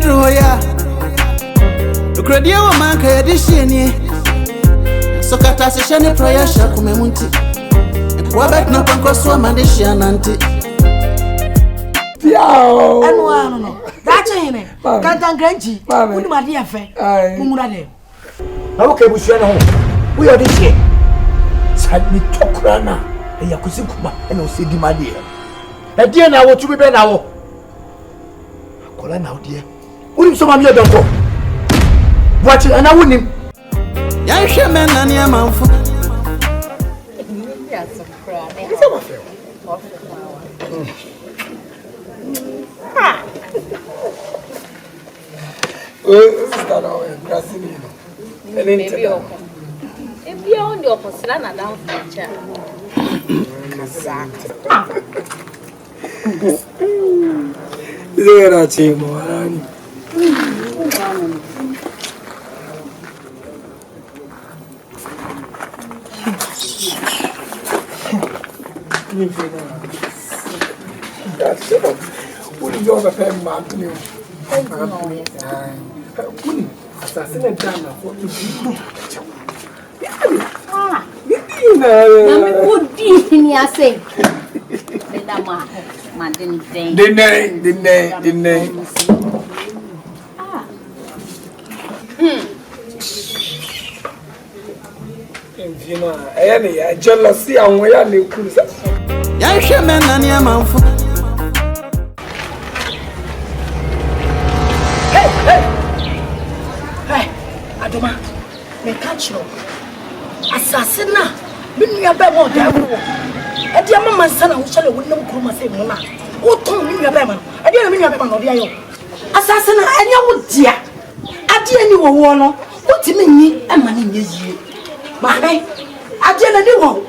Yedroya. The Credia woman can edition. So Catasha prayer shall come munti. Wabet no pancoswa mandisha nanti. Piao. No. That's him. Can't Grangy. Wouldn't my dear friend. Mumurade. Okay, we shall know. We are this year. Side me talk rana. And Yakusikuma and Osidi, my dear. A dear now, what you be now? Call now, dear. Wouldn't some of you don't go? Watch it, and I wouldn't. Yansha man, and your mouth. If you're on your position, I don't that's it. What is your pen, Martin? Assassin Dana for you. good deed in your say. The name. Jealousy and we are new cruises. Yansha man, and your mouth. Adoma, me catch you. Assassin na, been your bemo devil. A dear mamma son who shall win no cruma say Mona. Oh, Tom, you are Beman. I didn't mean your Beman or the Assassin, and you would dear. I dear you were one. What do you mean? And money is you. Mammy, I didn't do.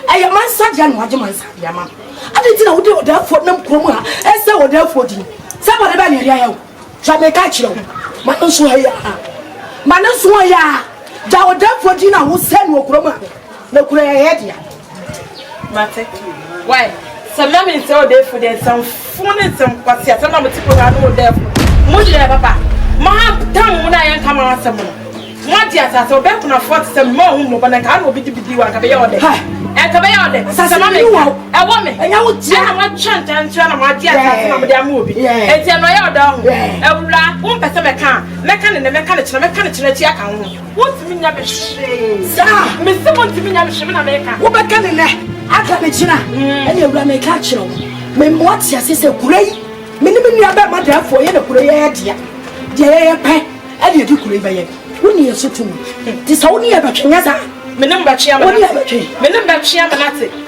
I am my surgeon, what you must have, Yama. I didn't know what they for no cruma, and so therefore, somebody by you. Shall they catch you? My Manaswaya, thou therefore dinner who send no croma, no crea. Mate, why? Some men is all there for them, some funny, some passia, some of the people are no there. Mudia, papa, my tongue when I am coming on some more. What yes, I saw back on a 40 more, but I can't be to be one caballade. And caballade, Sassamani, a woman, and I would tell my chant and turn my dear their movie. And tell my old down. One person mechanic, what's me never shame? Sir, Mr. Montimina, what can I can be China, and you will make catch you. Men, what's your sister great? Minimum about my death for you, great idea. Dear pet, and you do great. When you shoot to me, this only about Chingaza. Remember, Chiaman,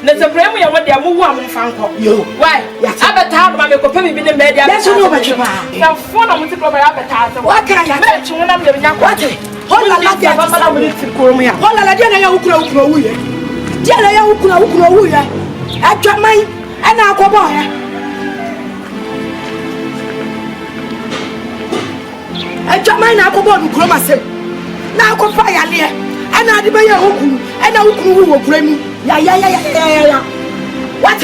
there's a premier what they are moving from. You, why? Avatar, my company been in bed. That's all about you. Now, phone on the global avatar. What can I bet you when I'm living out? What? Hold on, like that. Hold on, I didn't know who you are. Jella Ukra, I got mine, and I'll go by. I got mine, I'll go on Chroma. Now go fire here, and I demand Oku, and I will bring me. Yeah. What?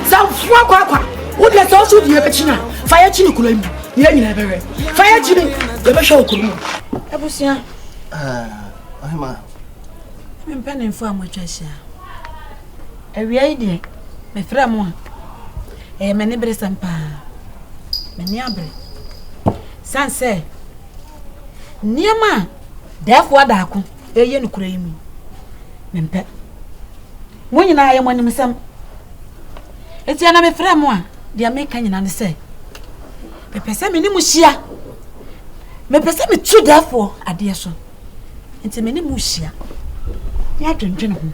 Some Fwaka would let also the Pachina, fire Chiniculum, never fire Chini, the show. Abusia, I'm penning for my treasure. A idea, my friend, a many breast and pa, many abre. San say, near man. Therefore, Daku, a yen cream. Mempe. When I am one of some. It's an ame friend one, the American and say. Me pesa me ni mushia. Me pesa me true therefore, a dear son. It's a mini mushia. Ya drinking home.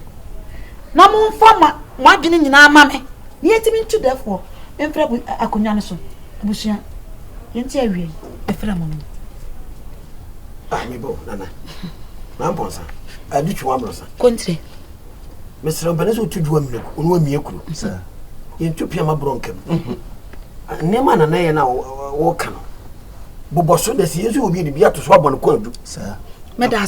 No more former, what didn't you mammy? Yet me true therefore, and Fred with a cunyanison. Bushia. Yenti a friend. Amibo, Nana. Mamposa. I did you one, Country. Mr. Benezo to do a milk, sir. In two Piama Bronkem. Neman and I now walk. Bobosso, the series will be the beer to swab on a cold, sir. Madame,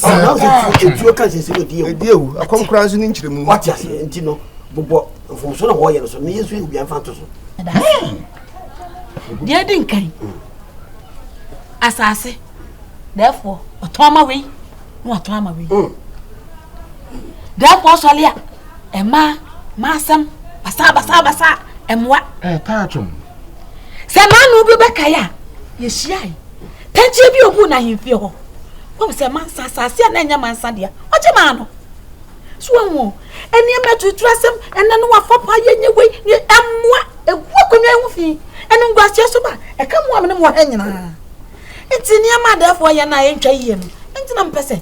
if you can't see with you, a concurrence in interim. What you say, Tino, Bobo, from Son of Warriors, so near will be a fantasy. Dear Dinky. asase therefore otoma we no otoma we therefore solia ema masam basa emwa taachum se manu bi bekaya ye hia tanche bi obu na himfie ho wo se mansa asase na nya mansa dia oje ma no so won eni emetutu asem ena no wafopa yenye we emwa egwakonwa hu fi enu ngwasie so ba e ka mo amene mo ha nyina enti ni ama therefore ye na entwa yie no enti na mpese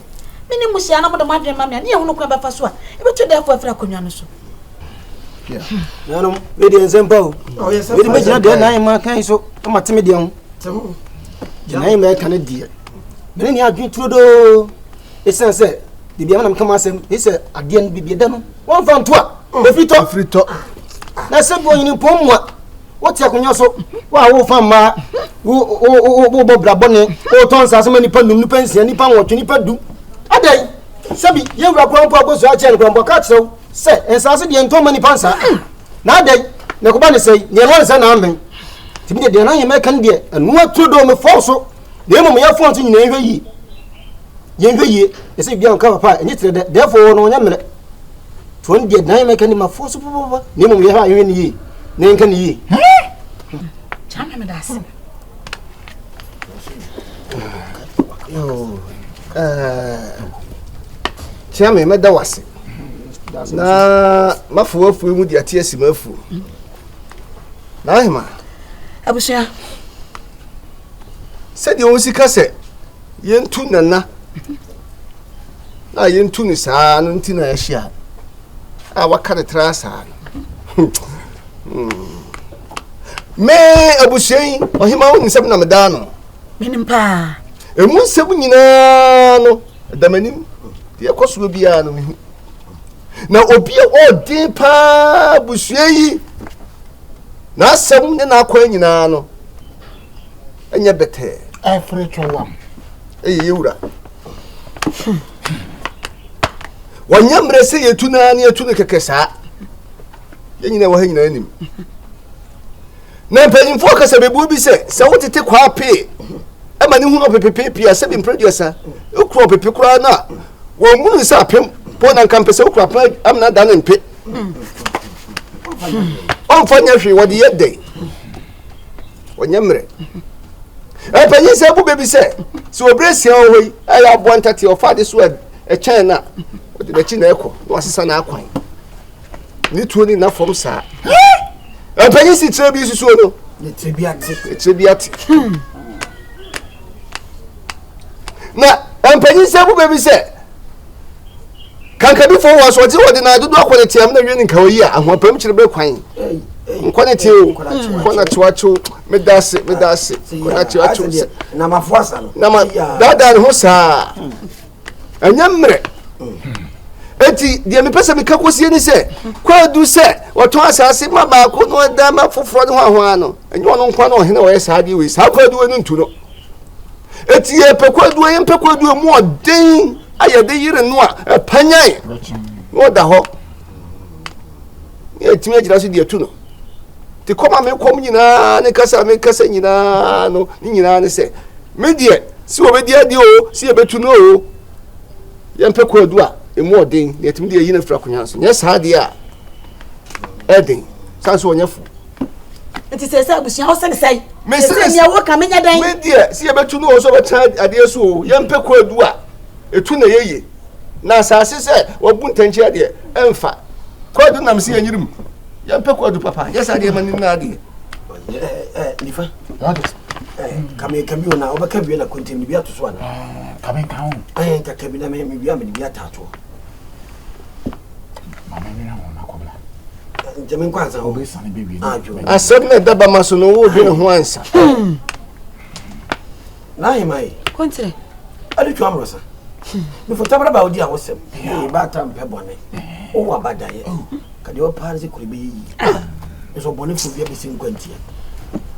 mini musia na mo de madwen ma me na ye hu no kwa befa so a e betu therefore afra konwa no so Nanum, we the example. Oh, yes, we imagine the nine man can so matimidian. Janai me can dear. Many are doing through the essence. The Bianam come as he said, again be done. One from two. The free talk. That's a boy in Pomwa. What's your so? Wow, Fama, who Brabone, who turns as many pens and Nipan what you do. A day, Sabi, you are grandpa was a child, grandpa catch say and sasa the entombment many pansa na dey na ko ba ne say ne no nsa na amen timi de na yema kan de anu atu do me forso de mo ya fon to nyina ehwe yi e say bia nka papa enye tire de therefore no nya mere to de na yema kan ma forso papa ne mo ya ha ehwe ni yi ne nka ni yi chama me das yo chama me da wase na mafuafu mu di ate asimafu na hima abusia se de onsi kase yentu nana na yentu ni saa no ntina ya hia a waka de trasa me abusia ohima woni sebe na meda no menim pa emu nsem nyina no damanim de ekoso bia no mehu na obi odin pa busua yi na asem ne na akwa nyina no enye bete every chowam yewura wanyamre se yetu na ne yetu ne kekesa yenyina wa hanyina anim na mpanyimfo kasa bebu bi se wotete kwa pe ama ne hu no pepepe a se bi producer ukro pepe kura na wo munu sa pem pona nkampese ukura pa amna da ne mpe on fanya hwe wode yedde wanyamre panyin se bu bebi se so obresia ohoi aya abo ntati ofade so e chen na wode da chi na ekọ no asesa na akwan ni tuo ni na fom sa panyin si trebi susu no ne trebiate na panyin se bu bebi se kanka bi fo was wode na dodo akwone tiam na weni nka oyi a ahopam chire be kwan nkwane tio kwana tuacho medase kwana tuacho na mafuasa no na ma dada ho sa anyamre eti de me pese me kakosie ni se kwadu se woto asase ma ba ko no da ma foforo ne ho ano enyo no nkwa no hene wo yesa bi we sa kwadu we ntu no eti e pe kwadu e mpe kwadu mu odin ayede yire no a panyan no da ho eti me jira so de tu no ti koma me kom nyina ne kasa me kasa nyina no nyina ne se me die si obedi adi o si ebetu no o ye mpe kwadu a emu odin ne etimi de yi na fra konya so nye sa de a edin sanso onyafu enti se abusia ho se sai me se me wo ka menya dan me die si ebetu no o so beta ade so o ye mpe kwadu a etu na yeye na asase se wabu ntanchi ade emfa kwadu nam si anyirim ya mpe kwadu papa yes ade mani na ade nifa kame ona obaka bi na kontinu bi atoso ana kame kan ka kabi na me bi amani bi atato mama ni na wona kobla jamin kwanza ho be sane be wi asem na daba maso no wo bi ho ansa na himai kontre ali tu amrosa me fo tabra ba odi a wosem e ba ta mpe bone o wa badaye kade o parze kuribe yi so bone fu bia be sin kwantia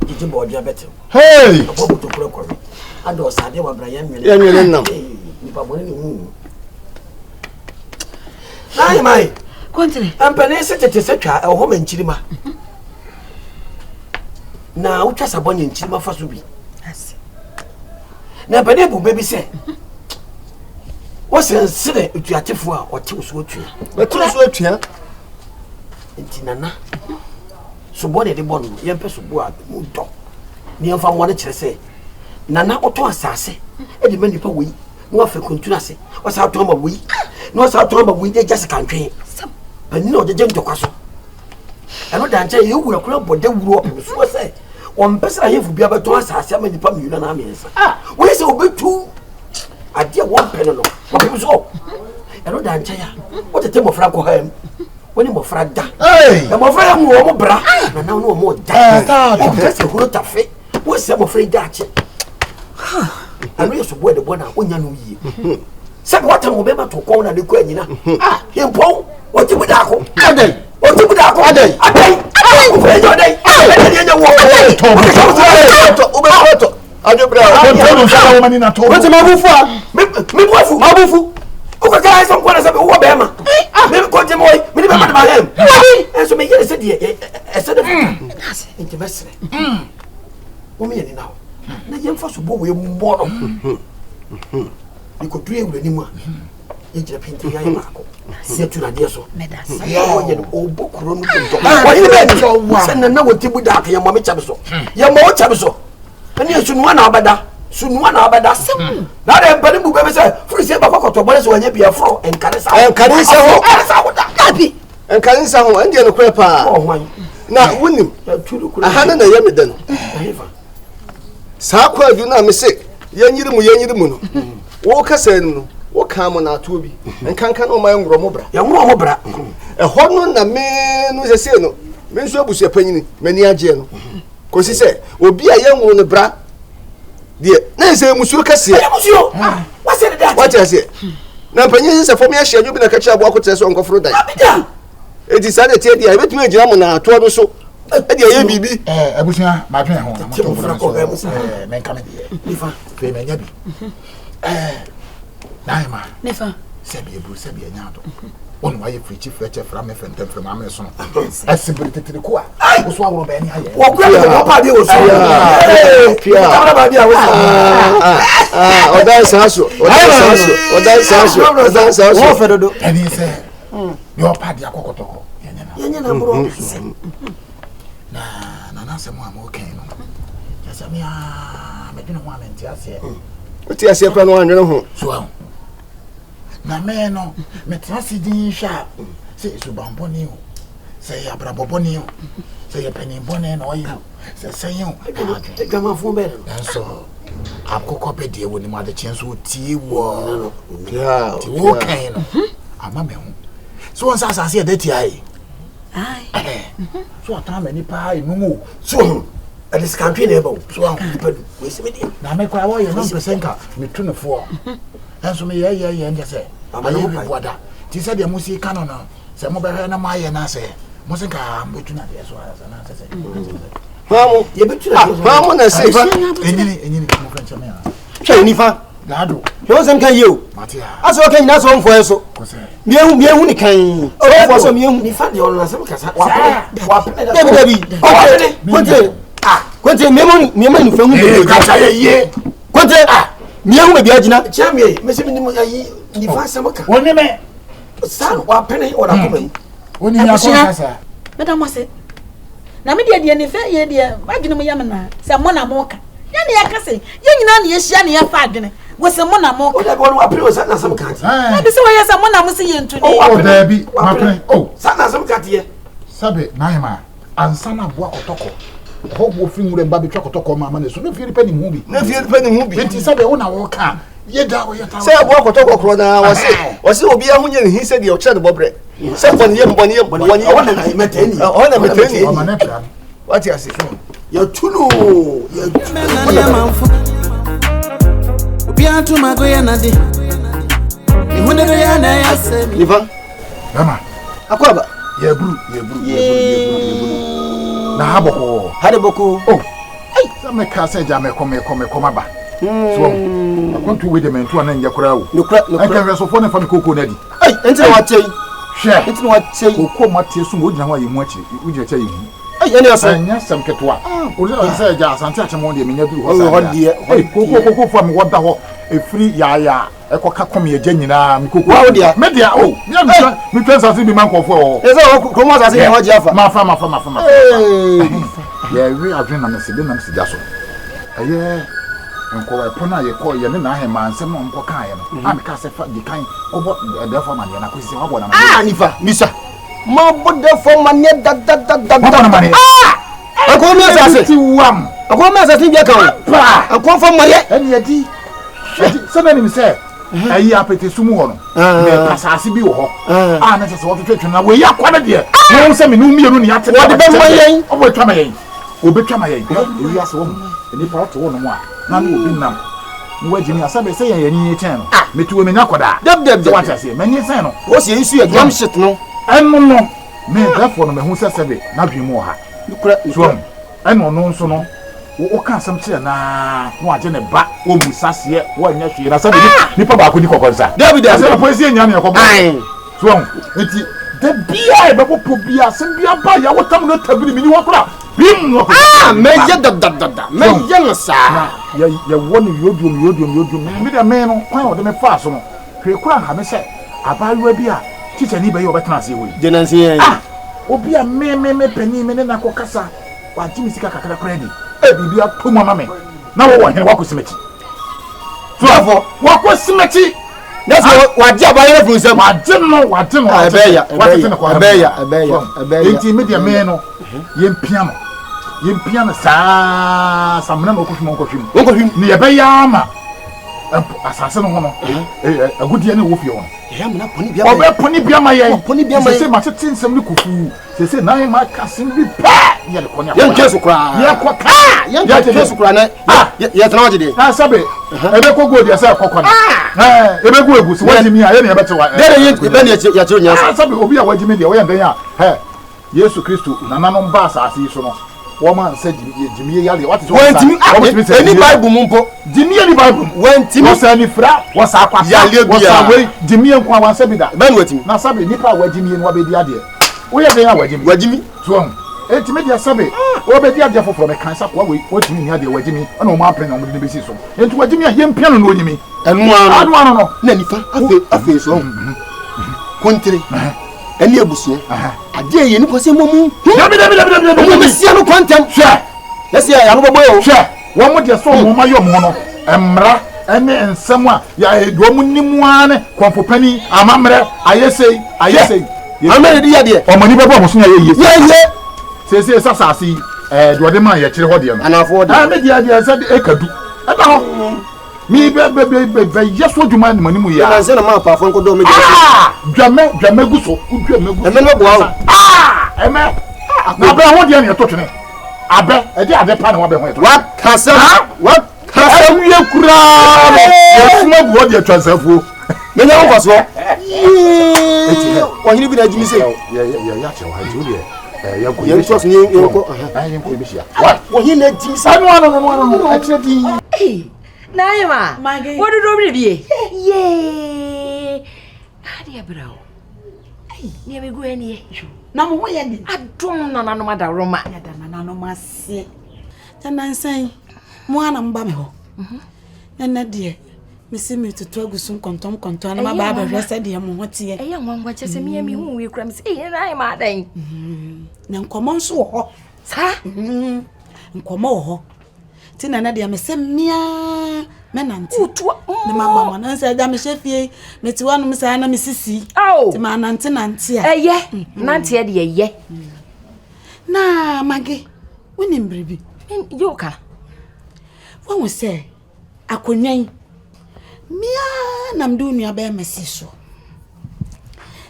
jiji bo odi abete hey obo to kura kore ado sade wa bra ya nwele nam ni pa bone ni hu na himai kontre ampane se tete setwa e ho manchirima na utwa sabonye nchirima fa so bi na bane bu baby say what's sire utuatefo a ote so otua betro so atua ntinana so bo de bon yempe so bo a mu do ni yemfa mo de kire say nana oto asase e de manipa wi no afa kontuna se wasa to ma wi no wasa to ma wi de jase kantwe pani no de ntokwa so eno da nche ye wura kura bode wuro ope so say on pesa hefu bia beto asase amanipa miuna na amensa we say obetu ade won pene no ope so eno da nche ya o tete mo fra ko ham woni mo fra da e mo fra mu o mo bra na na no mo da o pesa huro tafe wo say mo fra da che anu yeso bo de bona onya no yie se wata mo be ma to ko na de ko anyina yempo o ti bu da ko adai o ti bu da ko adai o fe jo dai adai nya wo o be foto ajo bra o to sha wo mani na to o ti mabufu a me mabufu o ko kai so ko na se wo be ma me ko je moy me ni be ma de ma hem enso me yere se de e se de nti besre o me yeni na na yemfa so bo we mbo no ni ko due wura ni mu a e jira pinti ya mako se tu na de so ya o ye o bokuro no do wa ni be so se na woti bu da ka ya mo me chabe so ya mo chabe so ani sunwa na abada sem na de bani bu be se furi se ba kokoto bole so anya bia fro enkaresa ho da abi enkaresa ho ande no kwe pa na wunim ahana na yemi den sa kwa du na me se yanyiri mu no wo kasa no wo kan mo na ato bi enkankan o maye ngro mo bra ya ngro mo bra e ho no na me no se no me nso abusu apanyini mani age no ko si se obi a ye ngro no bra de na se musu kase ya musu wa se de that what you say na panyin se fo me ahia nyu bi na ka chia bo akotre so nkofro dai edi sa de tie dia e betumi agyina mo na ato no so edi aye bibi abusia ma twen ho na mo to men kame nifa fe me nya bi naima nifa sebi ebu sebi nyado onu wa ye frichi freche fra me fentem fra ma me so asibiriti ko a wo so awro ba ni aye wo kwa ko pa de wo so pia ba dia wo odan saso wo fe dodo eni se yo pa dia kokotoko yenya na bro na se mo amoken no ya se me a me dinu ho amenti ase oti ase pra no anwene ho so na me no me trasi din sharp se so bamboni o se ya braboboni o se ya peniboni no yi se seyo gama fun be no so akoko be de woni ma de chenso ti wo ya ti wo kan no ama me ho so on sasa se de ti ai so ata me ni pa inu so this country never so we see me na me kwa wo ye no pesenka me tu ne fo enso me ye nje se ayo bi boda ti se de musi kano no se mo be na ma ye na se mo se ka mo tu na de so na se Vamos, ye betu na vamos na se enyi mo kan chama ya hwe nifa lado yo sem kan ye o matia aso kan na so mfo eso miyehu ni kan o fo so miyehu nifa de on na se kasa wa debi konte memo ni fa hu de ka cha ye konte miyehu be bia gina chamie me se mi ni ayi nifa se maka woni me san wa pene o na ko woni ya ko kasa madam wase na me de ne fe ye de agene mo yam na se mo na mo ka ya ne ya kase ye nyina ne ye hia ne ya fa agene wo se mo na mo o da bo no apre o san na sam kante na bi se wo ye se mo na mo se ye ntu ni o da bi ma pre o san na sam kante ye sabe naima ansana bo akotoko ho bo fi ngure ba bi twakotoko ma na so no fi ripa ni hu bi na fi ripa ni hu bi enti sabe wo na wo ka ye da wo ye ta se bo akotoko kro na wase obi a hunye ne hi se de o kire de bobre se boni ye wona na metani ona metani o ma na plan what you say ya tunu ya obi atu magoya na de ni hunde ya na ya se liva mama akwaba ye buru na haboko hadeboko oh ai sama ka se ja me koma ba so akontu we de mentu ana nya kura wo nokura aka reso fo ne fa koko na di ai enti na wache hwe enti na wache koko mate so mo gyina ho ayi mu achi wo gyina cha yi mu Any of yes, some ketua. Oh, say, Jas, and touch him on the minute. Oh, dear. Go from what the free yaya. A coca come here, Jenina, Media. Oh, me friends are seeing man for. There's a commas as in what Jaffa. My farmer. Yeah, we are drinking on the Sidinam Sidaso. Yeah, and call a pona, you call your name, and some on Cocaine. I'm cast the kind of what the former and I could say, ah, Nifa, Missa. Ma bude for money that money. I come here as I come as a thing. I come from my and yet, so many say, I yap at the sumo. Passasi be ho. Ah, that's what the church now. We are quite dear. No, some new me only at what the over Tramayan. Obetramayan. You ask a woman, and if I to one more, none will be now. Wajimi asabe say any channel. Me to women aquada. Deb what I say, many say no. What's the issue of drum shit no? No, me therefore me who say sebe na dwi mu ha. So, eno no nso no. Wo ka sam che na no age ne ba wo musase wo anya hwe na sabe nipa ba ko ni kokonsa. David say na police nya na yakobọ. So, enti de bia e be popo bia sem bia ba ya wotam no tabiri mi ni wo kora. Bim no. Me je da. Me je no sa. Ya woni yodum. Me de me no kwan wo de me fa so no. Hwe kura ha me se abayewa bia teacher ni be yo betena ase we jenansi yen obi a me pani me na kokasa wa jimi sika kakara kredi e bibia to mama me na wo hene wakosimechi so afọ wakosimechi that's wa ji abaye fun se wa je no abeya enti media me no yempia no saa samna no kohwim ni ye be ya ama asase no hono agudie ne wo fie hono ya mena poni bia obe poni bia maye se ma tete nsem ne kufu se na ma kasim bi pa ye le konya ye nkesu kra ye koka ye nkesu kra na ye tana wajide na sabe ebe ko godi asa kokko na ebe go egusi wajimi a ye ne ebe tewa ye be ne ya chiro nyasa sabe obi a wajimi de wo ye ben ya Yesu Kristo nananom ba asase so no woman said Jimmy Yali, what is any Bible mumpo? Jimmy any Bible. When Timmy was any fra was a way Jimmy and Kwa was Sabida. Ben waiting. Now Sabi Nipa where Jimmy and Wabi the idea. We are there where Jimmy. Swung. It's media Sabi. Wabi the idea from a cancer. What Jimmy had where Jimmy and no mapping on the basis. And to what Jimmy and piano know Jimmy. And one no. Nenifa, I feel so. Country. Any abusu ade ye ni ko se momu dabi sia no kwantem hwe yes ya no bobo hwe wo mo de so mo ma yo mo no emra ene ensem a ya edo mu nimu ane konfopani amamre ayesei amere di ya de o mani bebo mo so ya ye se sasasi do de man ye kire ho de no anafo de me dia de se ekadu eba ho mi be yeso djuma ni manimu ya na se na ma pa fo nko do me djame guso eme no bo eme na be ho de na to twene abe e de ade pa na wa be ho to wa kasa wiye kura ye suma bo de twansafo me nya ho faso o hiri bi na jimi se ya che wa ju de ya ko ye so ni ye ko ayen ko bi sia wa hiri na jimi sa no a tire di Naima, what did you be? Yay! Adia brow. Near me go any. No, why I don't know another Roma. I don't know my say. Then I say, Moana Bamho. And that dear, Miss me to Togo soon contom conton my barber rested here. What's here? A young one watches me and me who will cram say, and I am a day. Now come on, so, sir. And come on. Tina na dia mesemia menanti ne mama na nsa da me chefie meti wanu msa na mesisi ti ma nanti a nanti de ye na mage woni mbribi yoka won se akonwan mia na mdu nua ba mesiso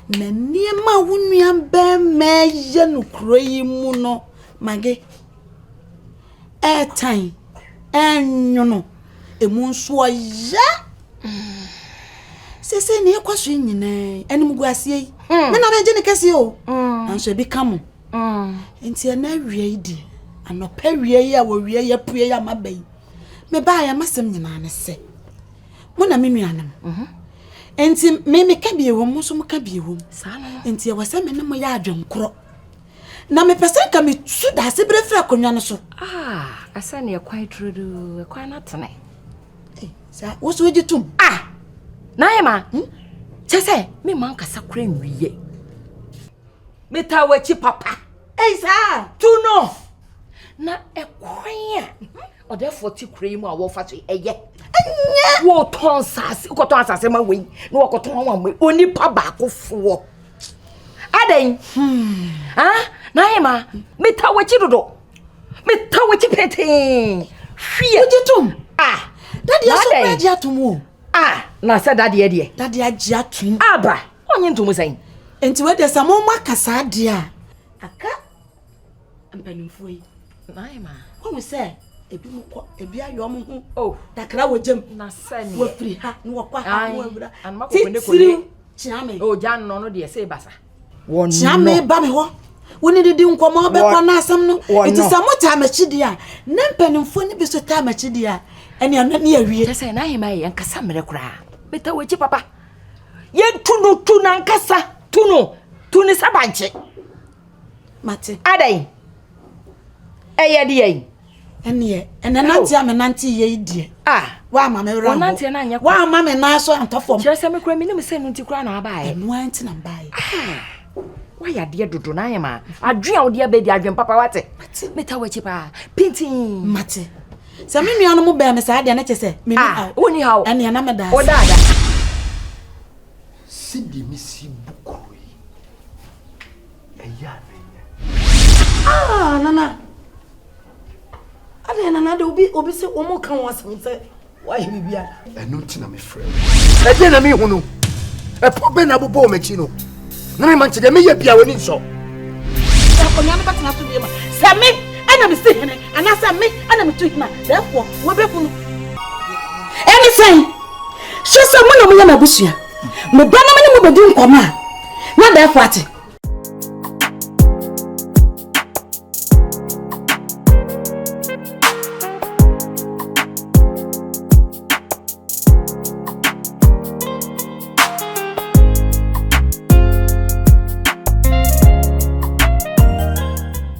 na niema wonua ba meye no kroyi mu no mage time enyono emunso ya sese ne kwaso nyina enim guase yi me na beje ne kase o anso bi kamo enti na wie idi anopa wie yi a wo wie ya pue ya mabai me ba ya masem nyina ne se mo na me nuanam enti me ka biewom so mo ka biewom enti e wase me ne mo ya adwenkoro na me pese ka me su da se brefra konwa no so asa ne kwai trudu kwai na tene sa wo so gitum na yema chese me man kasa kura nwiye me ta wachi papa sa tuno na ekwan o de 40 kura yi mu a wo fa so eye wo ton sase ko ton sase ma we na wo ko ton wa we oni pa ba ko fo aden na yema me ta wachi dodo me ta wachi pete hwie gitum daddy aso pa ji atum o na say daddy e de daddy agi atum aba onye ntum sen enti we de samo makasa de aka ampanimfo yi na yema wo se ebi mu ko ebi ayo mo ho takra wojem na sani wo firi ha ni wo kwa ha wo abura an mako kwende kole chiame jan no de se basa won chiame ba me ho woni didi nkomo be kwa na asam no iti samo ta machidi a na mpanimfo ni bi so ta machidi a ene an na yawie tese na yema ye nkasa mere kura beta wachi papa ye tunu na nkasa tunu sabanche mate adai eye die ene nanti amenanti ye die wa ma me ra nanti na anya wa ma me na so antofom kire se me kura me nim se nti kura na abaaye no anti na baaye wa ya de dodo na yema adwen wo de abedi adwen papa wate meta wachi pa pintin mate se me nua no mo be me sa de na chese me woni hawo ene na me da o dada sidi mi si bukoi eya nana ade nana de obi se omo kan wasem se wa hi bibia eno ntina me frɛ e de na me hunu e po be na bobo me chi no na me manche de me ye bia woni nso ya ko nyane batena so bi ma se me ana me se hene ana se me ana me tu hina therefore wo be funu eni sen so se mo na mo ya na busua me ba na me ni mo bedi nkoma na therefore ate